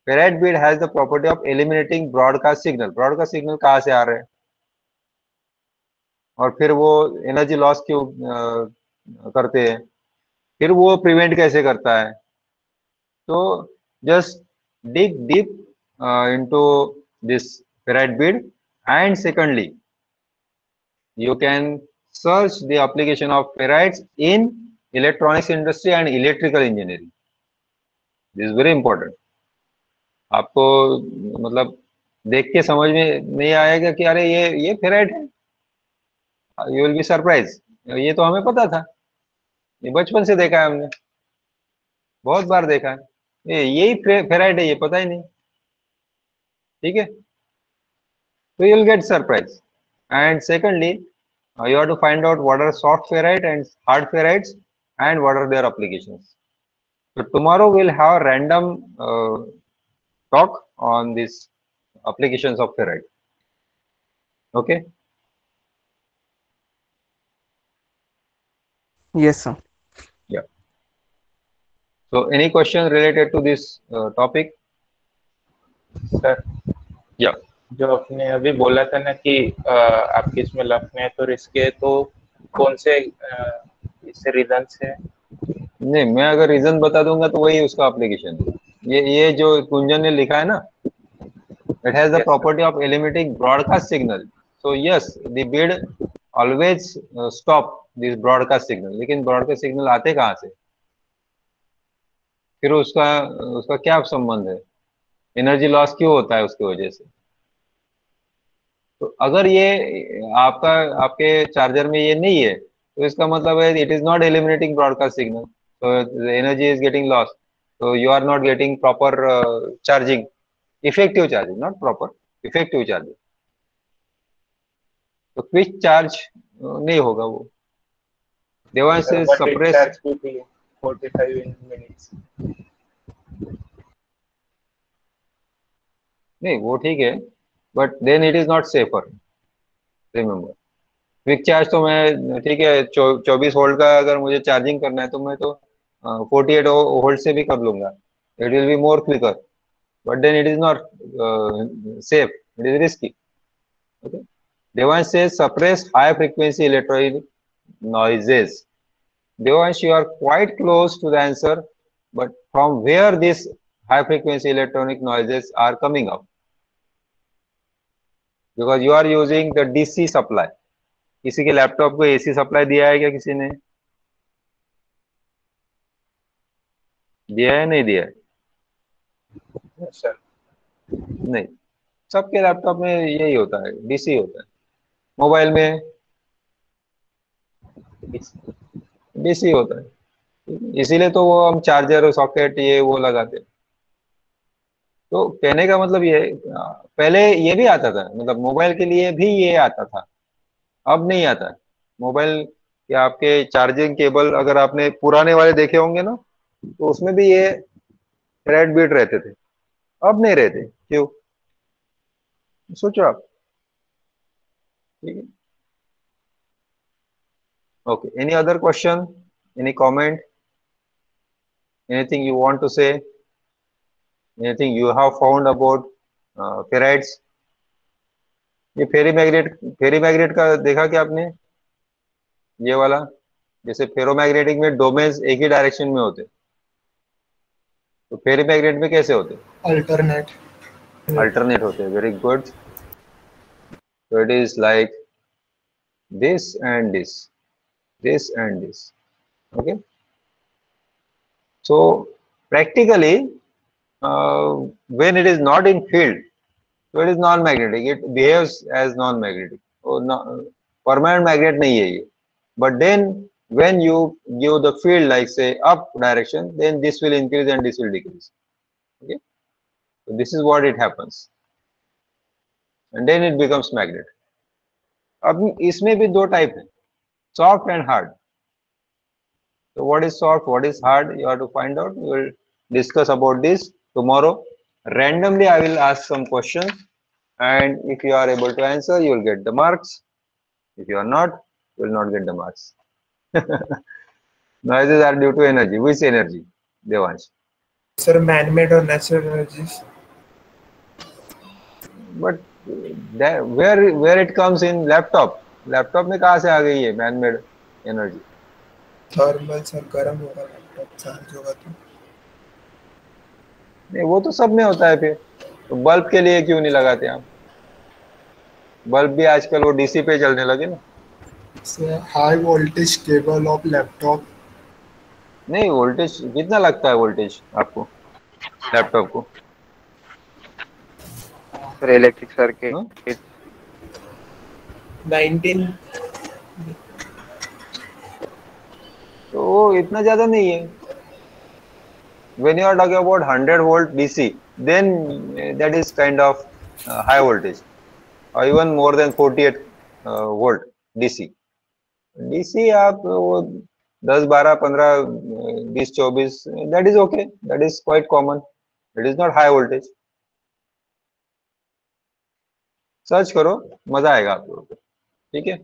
[SPEAKER 1] ferrite bead has the property of eliminating broadcast signal. broadcast signal कहाँ से आ रहे हैं और फिर वो energy loss क्यों करते हैं, फिर वो प्रिवेंट कैसे करता है। तो just dig deep into this ferrite bead, and secondly you can search the application of ferrites in electronics industry and electrical engineering. This is very important. आपको मतलब देख के समझ में नहीं आएगा कि अरे ये फेराइट है, यू विल बी सरप्राइज, ये तो हमें पता था, ये बचपन से देखा है हमने, बहुत बार देखा है, यही फेराइट है, ये पता ही नहीं। ठीक है, तो you will get surprise. And secondly you have to find out what are soft ferrite and hard ferrites and what are their applications. So tomorrow we'll have a random talk on these applications of ferrite. Okay?
[SPEAKER 9] Yes, sir.
[SPEAKER 1] Yeah. So any questions related to this topic?
[SPEAKER 5] Sir
[SPEAKER 1] Yeah.
[SPEAKER 5] जो आपने अभी बोला था ना कि आपके इसमें luck में है तो रिस्क है, तो कौन से इससे रीजन है?
[SPEAKER 1] नहीं, मैं अगर रीजन बता दूंगा तो वही उसका एप्लीकेशन है। ये जो कुंजन ने लिखा है ना, it has the property of eliminating broadcast signal. So yes, the bid always stop this broadcast signal. लेकिन broadcast signal आते कहाँ से, फिर उसका क्या संबंध है, एनर्जी लॉस क्यों होता है उसकी वजह से। तो अगर ये आपके चार्जर में ये नहीं है तो इसका मतलब है it is not eliminating broadcast signal, so the energy is getting lost, so you are not getting proper charging, effective charging, not proper, effective charging. तो क्विक चार्ज नहीं होगा वो। देवांश से सप्रेस
[SPEAKER 5] 45 minutes
[SPEAKER 1] नहीं, वो ठीक है, but then it is not safer, remember. Quick charge तो मैं ठीक है 24 वोल्ट का अगर मुझे चार्जिंग करना है तो मैं तो 48 वोल्ट से भी कर लूंगा, it will be more quicker, but then it is not safe, it is risky. Okay, Devansh say suppress high frequency electronic noises. Devansh, you are quite close to the answer, but from where these high frequency electronic noises are coming up? Because you are using the DC supply. किसी के laptop को AC supply दिया है क्या किसी ने? दिया है नहीं दिया है?
[SPEAKER 5] सर
[SPEAKER 1] नहीं, सबके लैपटॉप में यही होता है, डीसी होता है। मोबाइल में डीसी होता है, इसीलिए तो वो हम चार्जर सॉकेट ये वो लगाते हैं। तो कहने का मतलब ये है, पहले ये भी आता था, मतलब मोबाइल के लिए भी ये आता था, अब नहीं आता है। मोबाइल या आपके चार्जिंग केबल अगर आपने पुराने वाले देखे होंगे ना, तो उसमें भी ये थ्रेड बीट रहते थे, अब नहीं रहते। क्यों? सोचो आप। ठीक है, okay. Any other question, any comment, anything you want to say, anything you have found about ferrites? ये फेरी मैग्नेट का देखा क्या आपने? ये वाला, जैसे फेरोमैग्नेटिक में डोमेन्स एक ही डायरेक्शन में होते, तो फेरी मैग्नेट में कैसे होते?
[SPEAKER 12] अल्टरनेट
[SPEAKER 1] अल्टरनेट होते हैं। Very good. So it is like this and this and this. Okay. So practically, when it is not in field, so it is non-magnetic. It behaves as non-magnetic. So permanent magnet नहीं है ये. But then when you give the field like say up direction, then this will increase and this will decrease. Okay. So this is what it happens, and then it becomes magnet. अब इसमें भी दो type है, soft and hard. So what is soft, what is hard, you have to find out. We will discuss about this tomorrow. Randomly I will ask some questions, and if you are able to answer, you will get the marks. If you are not, you will not get the marks. Noises are due to energy. Which energy, Devansh?
[SPEAKER 3] Sir, man-made or natural energies?
[SPEAKER 1] But that, where it comes in laptop में कहाँ से आ गई है man-made energy?
[SPEAKER 3] Thermal sir, गर्म होगा laptop, charge होगा तो।
[SPEAKER 1] नहीं, वो तो सब में होता है। फिर तो बल्ब के लिए क्यों नहीं लगाते आप? बल्ब भी आजकल वो डीसी पे चलने लगे ना।
[SPEAKER 12] High voltage cable of laptop.
[SPEAKER 1] नहीं, वोल्टेज कितना लगता है वोल्टेज आपको लैपटॉप को?
[SPEAKER 10] Sir electric circuit
[SPEAKER 3] 19।
[SPEAKER 1] तो वो इतना ज्यादा नहीं है। When you are talking about 100 volt DC, then that is kind of high voltage, or even more than 48 volt DC. DC आप वो 10, 12, 15, 20, 24, that is okay, that is quite common. It is not high voltage. Search करो, मजा आएगा आप लोगों को। ठीक है।